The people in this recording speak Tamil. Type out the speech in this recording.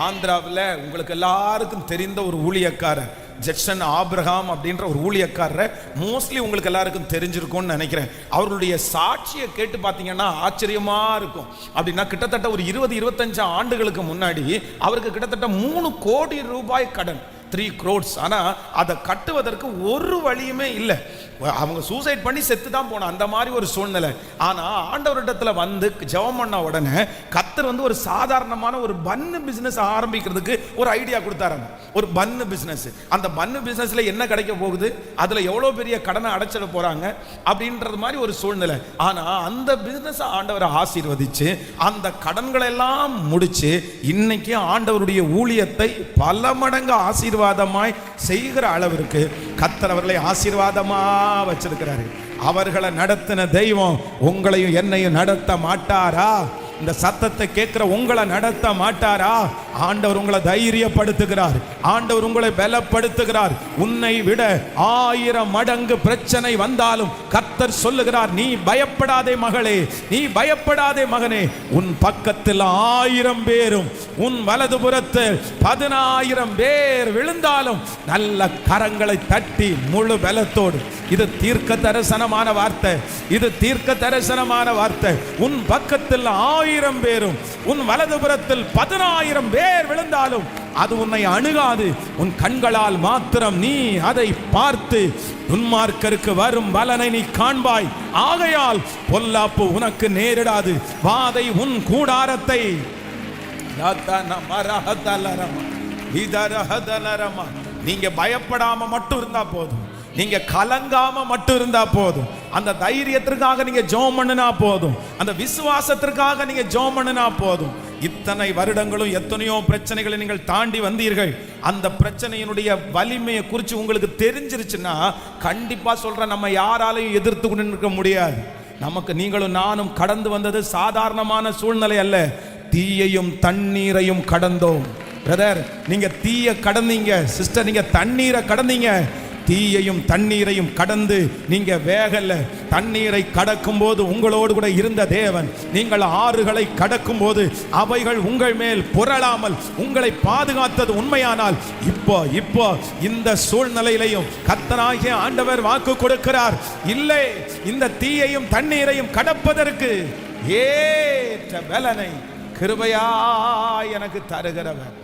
ஆந்திராவில் உங்களுக்கு எல்லாருக்கும் தெரிந்த ஒரு ஊழியக்காரர் ஜெக்சன் ஆபிரகாம் அப்படின்ற ஒரு ஊழியக்காரரை மோஸ்ட்லி உங்களுக்கு எல்லாருக்கும் தெரிஞ்சிருக்கும்னு நினைக்கிறேன். அவர்களுடைய சாட்சியை கேட்டு பார்த்தீங்கன்னா ஆச்சரியமா இருக்கும். அப்படின்னா கிட்டத்தட்ட ஒரு 20-25 ஆண்டுகளுக்கு முன்னாடி அவருக்கு கிட்டத்தட்ட 3 கோடி ரூபாய் கடன், 3 crores. ஆனால் அதை கட்டுவதற்கு ஒரு வழியுமே இல்லை. அவங்க சூசைட் பண்ணி செத்து தான் போன அந்த மாதிரி ஒரு சூழ்நிலை. ஆனால் ஆண்டவரிடத்தில் வந்து ஜெபம் பண்ண உடனே கர்த்தர் வந்து ஒரு சாதாரணமான ஒரு பன்னு பிஸ்னஸ் ஆரம்பிக்கிறதுக்கு ஒரு ஐடியா கொடுத்தாராங்க. ஒரு பன்னு பிஸ்னஸ். அந்த பன்னு பிஸ்னஸில் என்ன கிடைக்க போகுது, அதில் எவ்வளோ பெரிய கடனை அடைச்சிட போகிறாங்க அப்படின்றது மாதிரி ஒரு சூழ்நிலை. ஆனால் அந்த பிஸ்னஸ் ஆண்டவரை ஆசீர்வதிச்சு அந்த கடன்களை எல்லாம் முடிச்சு இன்னைக்கு ஆண்டவருடைய ஊழியத்தை பல மடங்கு ஆசீர்வாதமாய் செய்கிற அளவிற்கு கர்த்தர் அவர்களை ஆசீர்வாதமா வச்சிருக்கிறாரு. அவர்களை நடத்தின தெய்வம் உங்களையும் என்னையும் நடத்த மாட்டாரா? இந்த சத்தத்தை கேட்கிற உங்களை நடத்த மாட்டாரா? ஆண்டவர் உங்களை தைரியப்படுத்துகிறார். ஆண்டவர் உங்களை பலப்படுத்துகிறார். உன்னை விட 1000 மடங்கு பிரச்சனை வந்தாலும் கர்த்தர் சொல்லுகிறார், நீ பயப்படாதே மகளே, நீ பயப்படாதே மகனே. உன் பக்கத்தில் 1000 பேரும் உன் வலதுபுறத்தில் 10,000 பேர் விழுந்தாலும் நல்ல கரங்களை தட்டி முழு பலத்தோடு. இது தீர்க்க தரிசனமான வார்த்தை. இது தீர்க்க தரிசனமான வார்த்தை. உன் பக்கத்தில் 1000 பேரும் உன் வலதுபுறத்தில் 10,000 பேர் விழுந்தாலும் அது உன்னை அணுகாது. உன் கண்களால் மாத்திரம் நீ அதை பார்த்து துன்மார்க்கருக்கு வரும் பலனை நீ காண்பாய். ஆகையால் பொல்லாப்பு உனக்கு நேரிடாது. வாதை உன் கூடாரத்தை நீங்க பயப்படாம மட்டும் இருந்தா போதும், நீங்க கலங்காம மட்டும் இருந்தா போதும், அந்த தைரியத்திற்காக நீங்க ஜெபம் பண்ணினா போதும், அந்த விசுவாசத்திற்காக நீங்க ஜெபம் பண்ணினா போதும். இத்தனை வருடங்களும் எத்தனையோ பிரச்சனைகளை நீங்கள் தாண்டி வந்தீர்கள். அந்த பிரச்சனையினுடைய வலிமையை குறித்து உங்களுக்கு தெரிஞ்சிருச்சுன்னா கண்டிப்பா சொல்ற நம்ம யாராலையும் எதிர்த்து கொண்டு நிற்க முடியாது. நமக்கு நீங்களும் நானும் கடந்து வந்தது சாதாரணமான சூழ்நிலை அல்ல. தீயையும் தண்ணீரையும் கடந்தோம். பிரதர், நீங்க தீய கடந்தீங்க. சிஸ்டர், நீங்க தண்ணீரை கடந்தீங்க. தீயையும் தண்ணீரையும் கடந்து நீங்க வேகல. தண்ணீரை கடக்கும் போது உங்களோடு கூட இருந்த தேவன், நீங்கள் ஆறுகளை கடக்கும் போது அவைகள் உங்கள் மேல் புரளாமல் உங்களை பாதுகாத்தது உண்மையானால் இப்போ இந்த சூழ்நிலையிலையும் கர்த்தராகிய ஆண்டவர் வாக்கு கொடுக்கிறார், இல்லை, இந்த தீயையும் தண்ணீரையும் கடப்பதற்கு ஏற்ற பலனை கிருபையாய் எனக்கு தருகிறவர்.